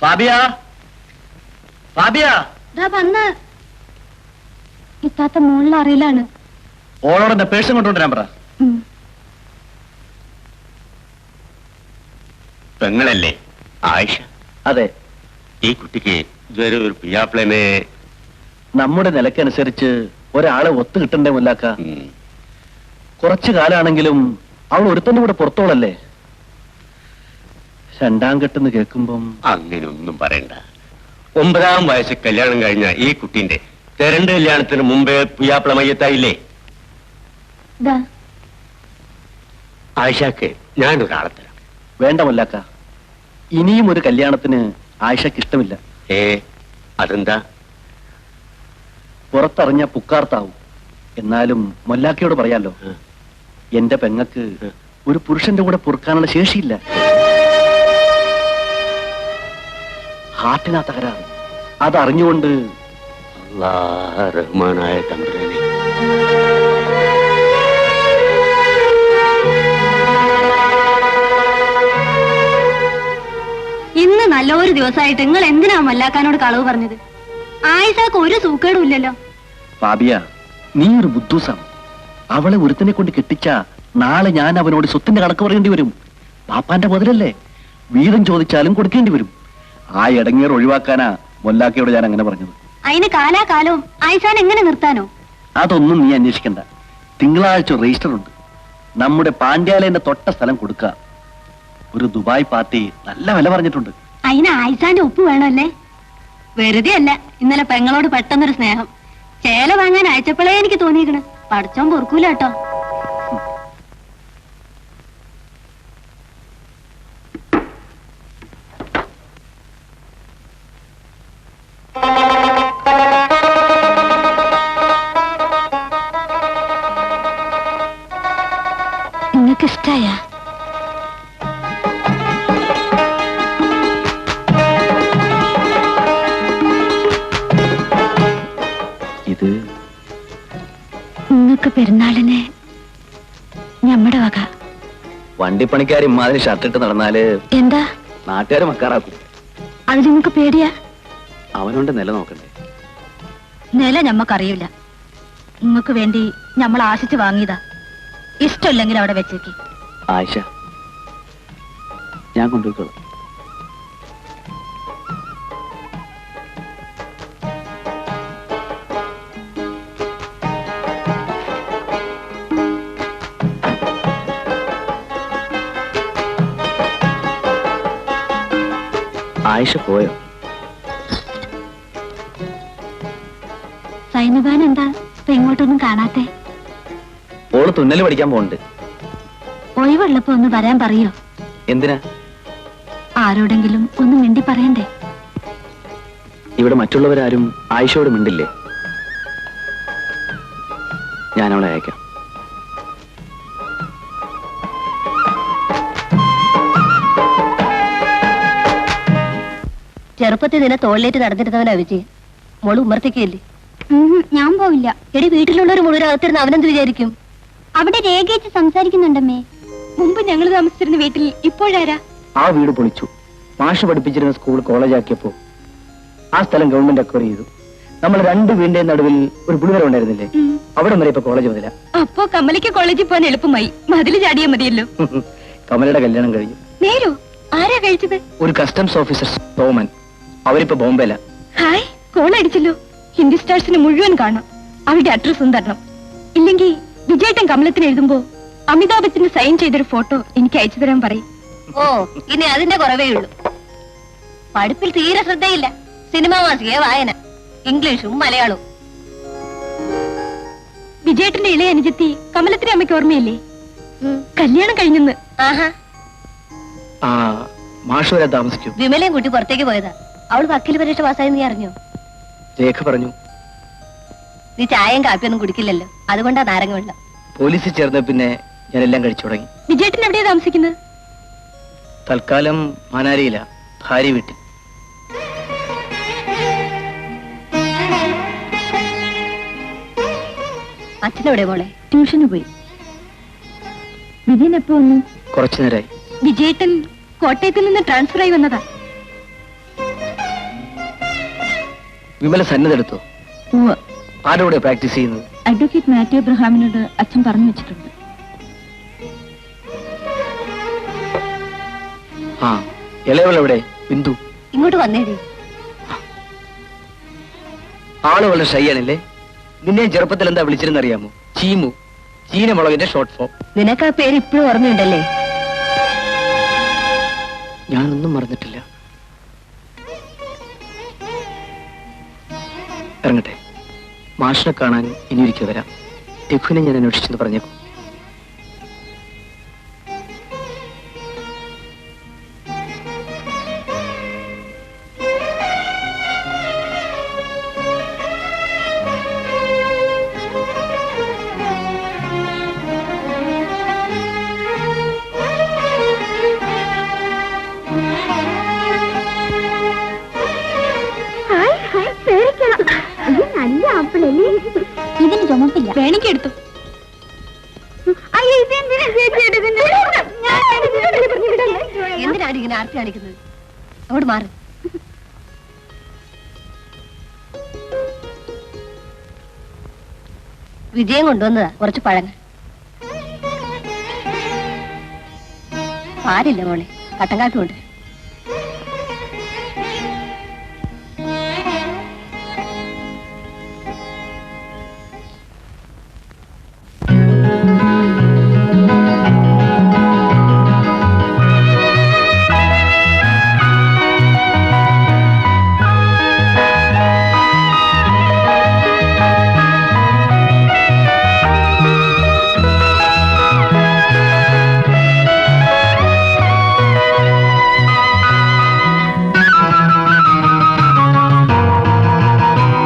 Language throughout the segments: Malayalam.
ഫാബിയ, ഫാബിയ, ഇത്താത്ത മുകളിൽ അറിയിലാണ്. ഓളോട് എന്റെ പേഴ്സും കൊണ്ടുവരാൻ പറ. പെങ്ങളല്ലേ ആയിഷ? അതെ. ഈ കുട്ടിക്ക് ഇതുവരെ ഒരു പിയാപ്ലനെ നമ്മുടെ നിലക്കനുസരിച്ച് ഒരാളെ ഒത്തു കിട്ടണ്ടേ മുല്ലാക്ക? കുറച്ചു കാലാണെങ്കിലും അവൾ ഒരുത്തന്റെ കൂടെ പുറത്തോളല്ലേ. രണ്ടാം കെട്ടെന്ന് കേൾക്കുമ്പം അങ്ങനെയൊന്നും പറയണ്ട. 9-ാം വയസ്സിൽ കല്യാണം കഴിഞ്ഞ ഈ കുട്ടീന്റെ തെരണ്ട് കല്യാണത്തിന് മുമ്പേ പിയാപ്ല മയ്യത്തായില്ലേ? ആയിഷക്ക് ഞാനൊരാളെ തരാം. വേണ്ട മുല്ലാക്ക, ഇനിയും ഒരു കല്യാണത്തിന് ആയിഷക്ക് ഇഷ്ടമില്ല. അതെന്താ? പുറത്തറിഞ്ഞ പുക്കാർത്താവും. എന്നാലും മുല്ലാക്കയോട് പറയാലോ, എന്റെ പെങ്ങക്ക് ഒരു പുരുഷന്റെ കൂടെ പൊറുക്കാനുള്ള ശേഷിയില്ല. ഹാർട്ടിനാ തകരാറ്. അതറിഞ്ഞുകൊണ്ട് റഹ്മാനായ തമ്പുരാനെ, ഇന്ന് നല്ലൊരു ദിവസമായിട്ട് നിങ്ങൾ എന്തിനാ മല്ലാക്കാനോട് കളവ് പറഞ്ഞത്? ആയിഷക്ക് ഒരു സൂക്കേടും ഇല്ലല്ലോ. ഫാബിയ, നീ ഒരു ബുദ്ധൂസാണ്. അവളെ ഒരുത്തനെ കൊണ്ട് കെട്ടിച്ച നാളെ ഞാൻ അവനോട് സ്വത്തിന്റെ കണക്ക് പറയേണ്ടി വരും. പാപ്പാന്റെ മുതലല്ലേ, വീതം ചോദിച്ചാലും കൊടുക്കേണ്ടി വരും. ആ ഇടങ്ങേർ ഒഴിവാക്കാനാ മൊല്ലാക്കയോട് ഞാൻ അങ്ങനെ പറഞ്ഞത്. അതിന് കാലാകാലവും ആയിഷാൻ എങ്ങനെ നിർത്താനോ? അതൊന്നും നീ അന്വേഷിക്കണ്ട. തിങ്കളാഴ്ച രജിസ്റ്റർ ഉണ്ട്. നമ്മുടെ പാണ്ഡ്യാലയന്റെ തൊട്ട സ്ഥലം കൊടുക്കുക. ഒരു ദുബായ് പാർട്ടി നല്ല വില പറഞ്ഞിട്ടുണ്ട്. അതിന് ആയിഷാന്റെ ഒപ്പ് വേണമല്ലേ? വെറുതെ അല്ല, ഇന്നലെ പെങ്ങളോട് പെട്ടെന്നൊരു സ്നേഹം. ചേല വാങ്ങാൻ അയച്ചപ്പോഴേ എനിക്ക് തോന്നിയിരിക്കണ്. പഠിച്ചോൻ പൊറുക്കൂല കേട്ടോ. നിങ്ങൾക്ക് ഇഷ്ടായ? ഇത് നിങ്ങൾക്ക് പെരുന്നാളിന് ഞമ്മടെ വക. വണ്ടിപ്പണിക്കാർ ഇമാതിരി ഷർട്ടിട്ട് നടന്നാല് എന്താ നാട്ടുകാര് മക്കാറാക്കും. അത് നിങ്ങൾക്ക് പേടിയാ? അവനോണ്ട് നില നോക്കണ്ടേ? നില ഞമ്മക്കറിയില്ല. നിങ്ങൾക്ക് വേണ്ടി ഞമ്മൾ ആശിച്ച് വാങ്ങിയതാ. ഇഷ്ടമില്ലെങ്കിൽ അവിടെ വെച്ചേക്ക്. ആയിഷ, ഞാൻ കൊണ്ടുപോയിക്കോളാം. ആയിഷ പോയോ? സൈനുബാൻ എന്താ ഇപ്പൊ ഇങ്ങോട്ടൊന്നും കാണാത്തെ? ഓള് തുന്നല് പഠിക്കാൻ പോണ്ട്. ഒഴിവുള്ളപ്പോ ഒന്ന് വരാൻ പറയോ? എന്തിനാ? ആരോടെങ്കിലും ഒന്ന് മിണ്ടി പറയണ്ടേ? ഇവിടെ മറ്റുള്ളവരാരും ആയിഷയോട് മിണ്ടില്ലേ? ഞാൻ അവളെ അയക്കാം. ചെറുപ്പത്തിൽ നിന്നെ തോളിലേറ്റ് നടന്നിരുന്നവനാ വിജയ്. മോള് ഉമ്മർത്തേക്കല്ലേ? ഞാൻ പോവില്ല. എടി, വീട്ടിലുള്ളവർ മുഴുവൻ അകത്തിരുന്ന് അവനെന്ത് വിചാരിക്കും? അവിടെ രേഖയിച്ച് സംസാരിക്കുന്നുണ്ടമ്മേ. മുമ്പ് ഞങ്ങൾ താമസിച്ചിരുന്ന വീട്ടിൽ ഇപ്പോഴാരാ? ആ വീട് പൊളിച്ചു. മാഷ് പഠിപ്പിച്ചിരുന്ന സ്കൂൾ കോളേജ് ആക്കിയപ്പോ ആ സ്ഥലം ഗവൺമെന്റ് അക്വയർ ചെയ്തു. നമ്മൾ രണ്ട് വീടിന്റെ നടുവിൽ ഒരു പുളിവരം ഉണ്ടായിരുന്നില്ലേ? അവിടെ വരെ ഇപ്പൊ കോളേജ് മുതല. അപ്പോ കമലയ്ക്ക് കോളേജിൽ പോകാൻ എളുപ്പമായി. മതില് ചാടിയാ മതിയല്ലോ. കമലയുടെ കല്യാണം കഴിഞ്ഞു. നേരോ? ആരാ കഴിച്ചത്? ഒരു കസ്റ്റംസ് ഓഫീസർ തോമൻ. അവരിപ്പോ ബോംബെയില. ഹായ്, കോൾ അടിച്ചല്ലോ. ഹിന്ദി സ്റ്റാർസിന് മുഴുവൻ കാണാം. അവരുടെ അഡ്രസ്സും തരണം. ഇല്ലെങ്കിൽ വിജയേട്ടൻ കമലത്തിന് എഴുതുമ്പോ അമിതാഭ് ബച്ചന് സൈൻ ചെയ്തൊരു ഫോട്ടോ എനിക്ക് അയച്ചു തരാൻ പറയും. ഓ, ഇനി അതിന്റെ കുറവേ ഉള്ളൂ. പഠിപ്പിൽ തീരെ ശ്രദ്ധയില്ല. സിനിമ മാസിക വായന, ഇംഗ്ലീഷും മലയാളവും. വിജയേട്ടന്റെ ഇളയ അനുജത്തി കമലത്തിന്റെ അമ്മയ്ക്ക് ഓർമ്മയില്ലേ? കല്യാണം കഴിഞ്ഞെന്ന്. ആഹാ, മാഷ് വരെ താമസിക്കും. വിമലയും കുട്ടി പുറത്തേക്ക് പോയതാ. അവള് വക്കീൽ പരീക്ഷ പാസ്സായി. നീ അറിഞ്ഞോ? രേഖ പറഞ്ഞു. നീ ചായയും കാപ്പിയൊന്നും കുടിക്കില്ലല്ലോ, അതുകൊണ്ടാ നാരങ്ങ വെള്ളം. പോലീസിൽ ചേർന്ന പിന്നെ ഞാൻ എല്ലാം കഴിച്ചു തുടങ്ങി. വിജയേട്ടൻ എവിടെയാ താമസിക്കുന്നത്? തൽക്കാലം മനാലിയില, ഭാര്യ വീട്ടിൽ. അച്ഛനെവിടെ മോളെ? ട്യൂഷന് പോയി. വിജയൻ എപ്പോ വന്നു? കുറച്ചു നേരമായി. വിജയേട്ടൻ കോട്ടയത്തിൽ നിന്ന് ട്രാൻസ്ഫർ ആയി വന്നതാ. വിമല സന്നദ്ധെടുത്തോ? ഉവ്വ്. ആരോടെ പ്രാക്ടീസ് ചെയ്യുന്നത്? അഡ്വക്കേറ്റ് മാത്യു എബ്രഹാമിനോട് അച്ഛൻ പറഞ്ഞു വെച്ചിട്ടുണ്ട്. ആ, ഇളയവൾ എവിടെ? ബിന്ദു ഇങ്ങോട്ട് വന്നേടി. ആള് വളരെ ഷൈ ആണല്ലേ? നിന്നെ ചെറുപ്പത്തിൽ എന്താ വിളിച്ചിരുന്നറിയാമോ? ചീമു, ചീനമുളകിന്റെ ഷോർട്ട് ഫോം. നിനക്ക് ആ പേര് ഇപ്പോഴും ഓർമ്മയുണ്ടല്ലേ? ഞാനൊന്നും മറന്നിട്ടില്ല. ഇറങ്ങട്ടെ. മാഷിനെ കാണാൻ ഇനി ഒരിക്കൽ വരാം. രഘുവിനെ ഞാൻ അന്വേഷിച്ചെന്ന് പറഞ്ഞേക്കും. ഇതിന് ചുമപ്പില്ല. വേണമെങ്കിൽ എടുത്തു. എന്തിനാണ് ഇങ്ങനെ ആർത്തി കാണിക്കുന്നത്? അങ്ങോട്ട് മാറി. വിജയം കൊണ്ടുവന്നതാ കുറച്ച് പഴങ്ങൾ. പാലില്ല മോളെ, കട്ടൻ കാപ്പി കൊണ്ട്.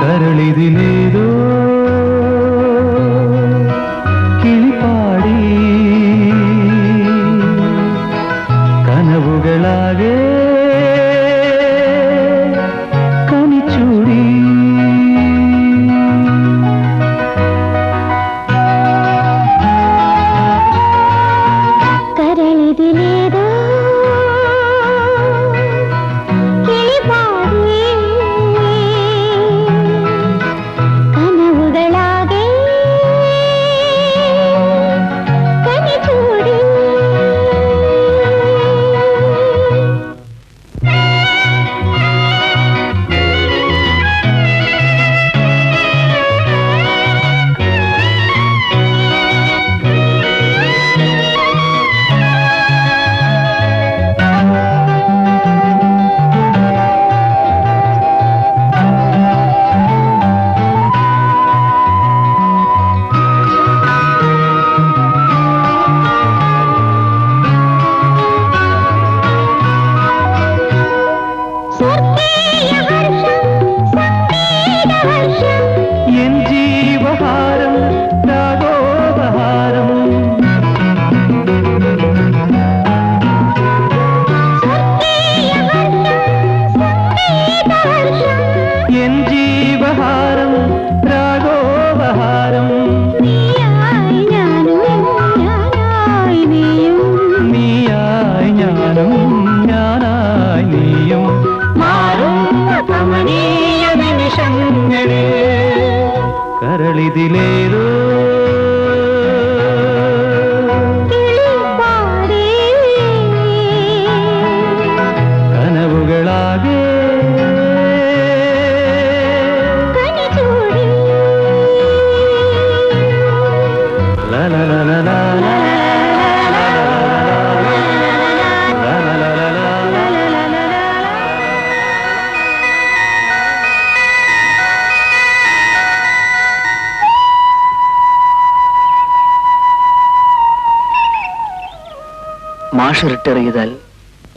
കരളിതിലേതോ കിളിപ്പാടി കനവുകളാകെ കണിച്ചൂടി കരളിതിലേതോ കരളിതിലേതോ കനവുകളാകെ മാഷ് റിട്ടയർ ചെയ്താൽ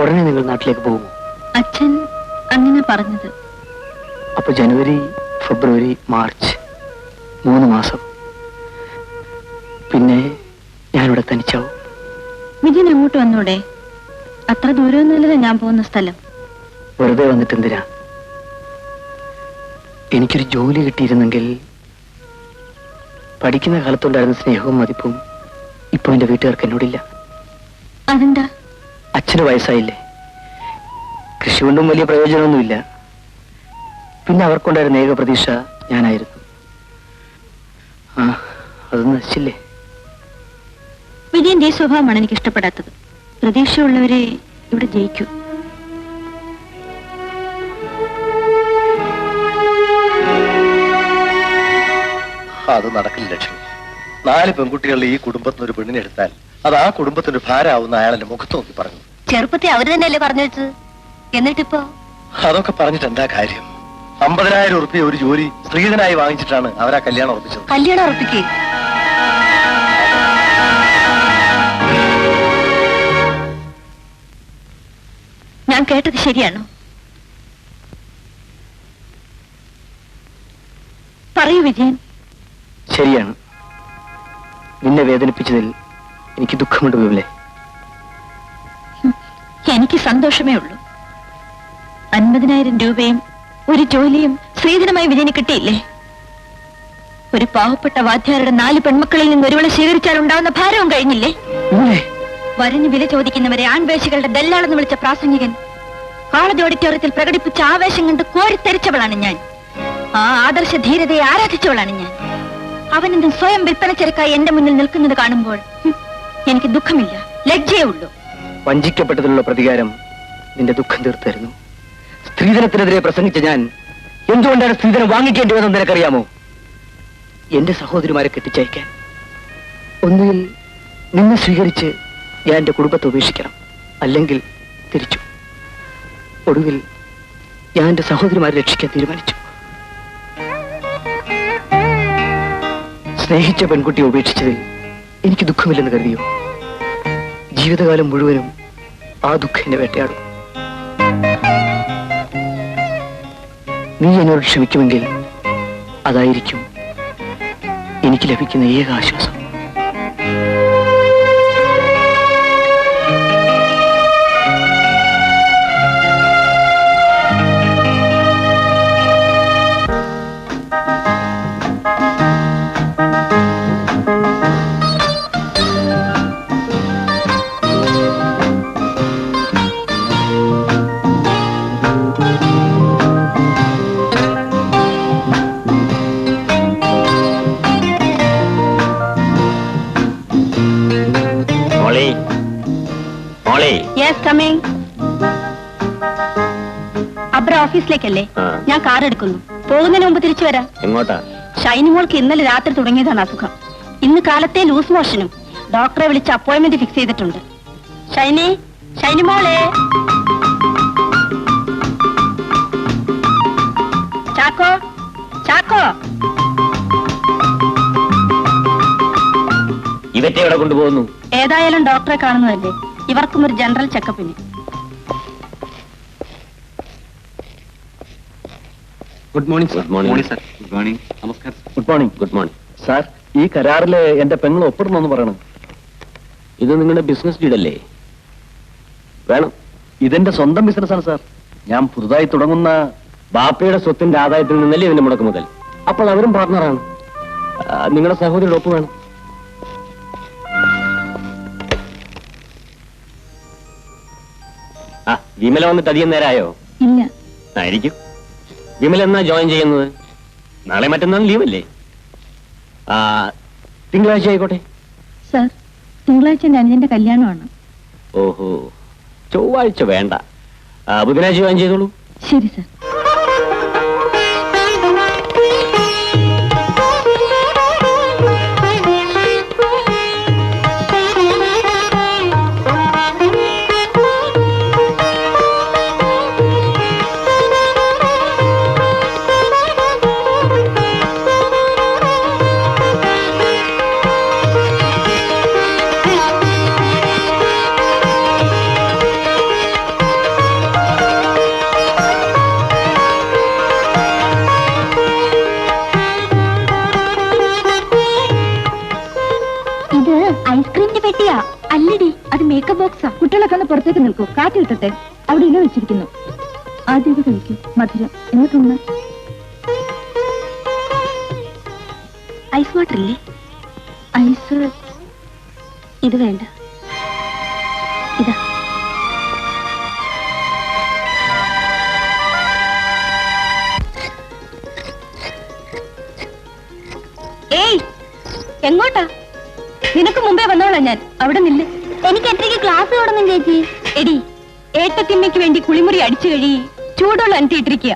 ഉടനെ നിങ്ങൾ നാട്ടിലേക്ക് പോകുമോ? അച്ഛൻ അങ്ങനെ പറഞ്ഞത്. അപ്പൊ ജനുവരി, ഫെബ്രുവരി, മാർച്ച് 3 മാസം. പിന്നെ ഞാനിവിടെ തനിച്ചാവും. വിജയൻ അങ്ങോട്ട് വന്നൂടെ? അത്ര ദൂരമൊന്നുമല്ലല്ലോ ഞാൻ പോകുന്ന സ്ഥലം. വെറുതെ വന്നിട്ട് എന്തിനാ? എനിക്കൊരു ജോലി കിട്ടിയിരുന്നെങ്കിൽ പഠിക്കുന്ന കാലത്തുണ്ടായിരുന്ന സ്നേഹവും മതിപ്പും ഇപ്പൊ എന്റെ വീട്ടുകാർക്ക് എന്നോടില്ല. അതെന്താ? അച്ഛന് വയസ്സായില്ലേ. കൃഷി കൊണ്ടും വലിയ പ്രയോജനമൊന്നുമില്ല. പിന്നെ അവർക്കുണ്ടായിരുന്ന ഏക പ്രതീക്ഷ ഞാനായിരുന്നു. ആ, അത് നശിച്ചില്ലേ? വിജയന്റെ ഈ സ്വഭാവമാണ് എനിക്ക് ഇഷ്ടപ്പെടാത്തത്. പ്രതീക്ഷയുള്ളവരെ ഇവിടെ ജയിക്കൂ. അത് നടക്കില്ല ലക്ഷ്മി. 4 പെൺകുട്ടികളിൽ ഈ കുടുംബത്തിന് ഒരു പെണ്ണിനെ എടുത്താൽ അത് ആ കുടുംബത്തിന് ഭാരമാവുന്ന അയാളെന്റെ മുഖത്ത് നോക്കി പറഞ്ഞു. ചെറുപ്പത്തെ അവര് തന്നെയല്ലേ പറഞ്ഞു വെച്ചത്? എന്നിട്ടിപ്പോ അതൊക്കെ പറഞ്ഞിട്ട് എന്താ കാര്യം? 50,000 ഉറുപ്പിക ഒരു ജോലി സ്ത്രീധനായി വാങ്ങിച്ചിട്ടാണ് അവരാ കല്യാണം ഉറപ്പിച്ചത്. കല്യാണം ഉറപ്പിക്കേ? ഞാൻ കേട്ടത് ശരിയാണോ? പറയൂ വിജയൻ. ശരിയാണ്. നിന്നെ വേദനിപ്പിച്ചതിൽ എനിക്ക് ദുഃഖമുണ്ട് വിമലെ. എനിക്ക് സന്തോഷമേ ഉള്ളൂ. 50,000 രൂപയും ഒരു ജോലിയും സ്ത്രീധനമായി വിജയന് കിട്ടിയില്ലേ? ഒരു പാവപ്പെട്ട വാദ്യാരുടെ 4 പെൺമക്കളിൽ നിന്ന് ഒരുവളെ സ്വീകരിച്ചാൽ ഉണ്ടാവുന്ന ഭാരവും കഴിഞ്ഞില്ലേ? വരഞ്ഞു വില ചോദിക്കുന്നവരെ ആൺവേശികളുടെ ദല്ലാളെന്ന് വിളിച്ച പ്രാസംഗികൻ കോളേജ് ഓഡിറ്റോറിയത്തിൽ പ്രകടിപ്പിച്ച ആവേശം കണ്ട് കോരിത്തെരിച്ചവളാണ് ഞാൻ. ആ ആദർശ ധീരതയെ ആരാധിച്ചവളാണ് ഞാൻ. അവനെന്തും സ്വയം വിൽപ്പന ചെറുക്കായി എന്റെ മുന്നിൽ നിൽക്കുന്നത് കാണുമ്പോൾ എനിക്ക് ദുഃഖമില്ല, ലജ്ജയേ ഉള്ളൂ. വഞ്ചിക്കപ്പെട്ടതിലുള്ള പ്രതികാരം നിന്റെ ദുഃഖം തീർത്തായിരുന്നു. സ്ത്രീധനത്തിനെതിരെ പ്രസംഗിച്ച ഞാൻ എന്തുകൊണ്ടാണ് സ്ത്രീധനം വാങ്ങിക്കേണ്ടി വന്നത് നിനക്കറിയാമോ? എന്റെ സഹോദരിമാരെ കെട്ടിച്ചയക്കാൻ. ഒന്നുകിൽ നിന്നെ സ്വീകരിച്ച് ഞാൻ എന്റെ കുടുംബത്തെ ഉപേക്ഷിക്കണം, അല്ലെങ്കിൽ തിരിച്ചു. ഒടുവിൽ ഞാൻ എന്റെ സഹോദരിമാരെ രക്ഷിക്കാൻ തീരുമാനിച്ചു. സ്നേഹിച്ച പെൺകുട്ടിയെ ഉപേക്ഷിച്ചതിൽ എനിക്ക് ദുഃഖമില്ലെന്ന് കരുതിയോ? ജീവിതകാലം മുഴുവനും ആ ദുഃഖം എന്നെ വേട്ടയാടും. നീ എന്നോട് ക്ഷമിക്കുമെങ്കിൽ അതായിരിക്കും എനിക്ക് ലഭിക്കുന്ന ഏക ആശ്വാസം. അബ്ര ഓഫീസിലേക്കല്ലേ? ഞാൻ കാർ എടുക്കുന്നു. പോകുന്നതിന് മുമ്പ് തിരിച്ചു വരാം. എങ്ങോട്ടാ? ഷൈനി മോൾക്ക് ഇന്നലെ രാത്രി തുടങ്ങിയതാണ് അസുഖം. ഇന്ന് കാലത്തെ ലൂസ് മോഷനും. ഡോക്ടറെ വിളിച്ച് അപ്പോയിന്റ്മെന്റ് ഫിക്സ് ചെയ്തിട്ടുണ്ട്. ഷൈനി, ഷൈനി മോളെ. ചാക്കോ, ചാക്കോ. ഇവറ്റെ എവിടെ കൊണ്ടുപോകുന്നു? ഏതായാലും ഡോക്ടറെ കാണുന്നതല്ലേ, ഇവർക്കും ഒരു ജനറൽ ചെക്കപ്പിന്. Good morning. Good morning sir. Good morning. നമസ്കാരം. Good morning. Good morning sir, ഈ കരാറില് എന്റെ പെങ്ങൾ ഒപ്പിടണമെന്ന് പറയണം. ഇത് നിങ്ങളുടെ ബിസിനസ് ഡീഡല്ലേ? വേണം. ഇതെന്റെ സ്വന്തം ബിസിനസ്സാണ് സാർ. ഞാൻ പുതുതായി തുടങ്ങുന്ന ബാപ്പയുടെ സ്വത്തിന്റെ ആദായത്തിൽ നിന്നല്ലേ ഇതിന്റെ മുടക്ക് മുതൽ. അപ്പോൾ അവരും പാർട്ണറാണ്. നിങ്ങളുടെ സഹോദരിയുടെ ഒപ്പ് വേണം. വിമല വന്നിട്ട് അധികം നേരമായോ? ഇല്ല. ആയിരിക്കും. വിമല എന്നാ ജോയിൻ ചെയ്യുന്നത്? നാളെ മറ്റന്നാൾ ലീവല്ലേ? തിങ്കളാഴ്ച ആയിക്കോട്ടെ. സർ, തിങ്കളാഴ്ച എന്റെ അനുജന്റെ കല്യാണമാണ്. ഓഹോ, ചൊവ്വാഴ്ച വേണ്ട, ബുധനാഴ്ച ജോയിൻ ചെയ്തോളൂ. ശരി സർ. ഐസ്ക്രീമിന്റെ പെട്ടിയാ? അല്ലടി, അത് മേക്കപ്പ് ബോക്സാ. കുട്ടികളൊക്കെ ഒന്ന് പുറത്തേക്ക് നിൽക്കൂ, കാറ്റ് കിട്ടട്ടെ. അവിടെ ഇല വെച്ചിരിക്കുന്നു, ആദ്യം ഇത് കഴിക്കൂ. മധുരം എന്നിട്ടൊന്ന്. ഐസ് വാട്ടർ ഇല്ലേ? ഐസ് ഇത് വേണ്ട, ഇതാ. എങ്ങോട്ടാ? നിനക്ക് മുമ്പേ വന്നോളാം ഞാൻ. അവിടെ നില്ല്. എനിക്ക് എത്രയ്ക്ക് ക്ലാസ് തുടങ്ങും ചേച്ചി? എടി, ഏട്ടത്തിമ്മയ്ക്ക് വേണ്ടി കുളിമുറി അടിച്ചു കഴി ചൂടുള്ള അനത്തിയിട്ടിരിക്കുക.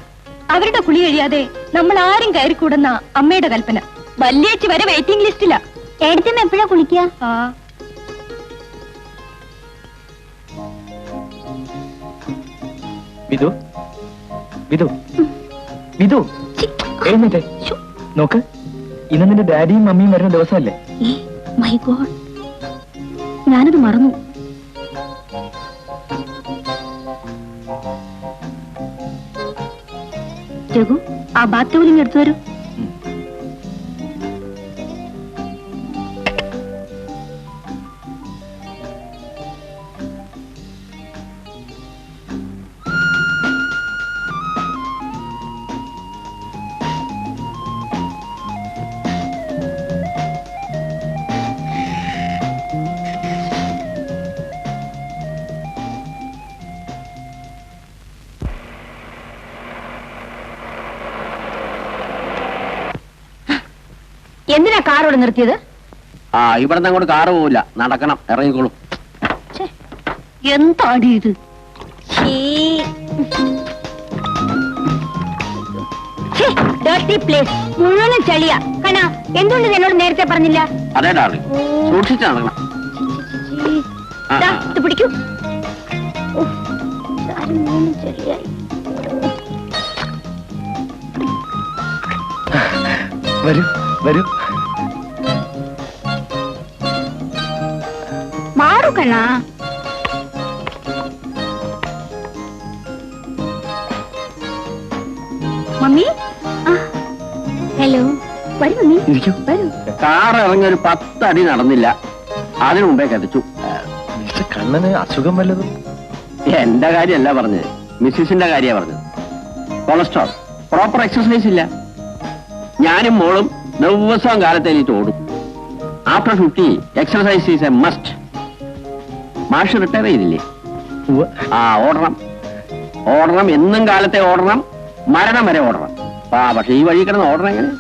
അവരുടെ കുളി കഴിയാതെ നമ്മൾ ആരും കയറിക്കൂടുന്ന അമ്മയുടെ കൽപ്പന. വല്യേച്ചി വരെ വെയിറ്റിംഗ് ലിസ്റ്റിലാ. ഏടത്തിമ്മ എപ്പോഴാ കുളിക്കുക? ആ, വിധു വിധു വിധു എഴുന്നേറ്റേ. നോക്ക്, ഇന്ന് നിന്റെ ഡാഡിയും മമ്മിയും വരുന്ന ദിവസമല്ലേ? മൈ ഗോഡ്, ഞാനത് മറന്നു. രഘു, ആ ബാത്ത് ടവലിങ് എടുത്തു വരൂ. എന്തിനാ കാറോട് നിർത്തിയത്? ഇവിടെ നിന്ന് അങ്ങോട്ട് കാറ് പോവില്ല, നടക്കണം, ഇറങ്ങിക്കോളും. എന്താടി ഇത്? മുഴുവനും ചളിയാ. കണാ, എന്തുകൊണ്ട് എന്നോട് നേരത്തെ പറഞ്ഞില്ല? അതേ ഡാർലിംഗ്, സൂക്ഷിച്ച് നടക്കണം. ദാ, ഇത് പിടിക്കൂ. ചെളിയായി. വരൂ വരൂ. മാറു കണ്ണാ. Mummy, hello. വരൂ മമ്മി, ഇരിക്കൂ. വരൂ. കാർ ഇറങ്ങി ഒരു 10 അടി നടന്നില്ല, അതിനു മുമ്പേ കത്തിച്ചു. മിസ്റ്റർ കണ്ണന് അസുഖം വല്ലതും? എന്റെ കാര്യമല്ല പറഞ്ഞത്, മിസ്സിസിന്റെ കാര്യ പറഞ്ഞത്. കൊളസ്ട്രോൾ, പ്രോപ്പർ എക്സസൈസ് ഇല്ല. ഞാനും മോളും ദിവസവും കാലത്ത് എനിക്ക് ഓടും. After 50 exercise is A must. മാഷ് റിട്ടയർ ചെയ്തില്ലേ? ഉവ്വ്. ഓടണം ഓടണം, എന്നും കാലത്തെ ഓടണം, മരണം വരെ ഓടണം. പക്ഷെ ഈ വഴി കിടന്ന് ഓടണം എങ്ങനെ?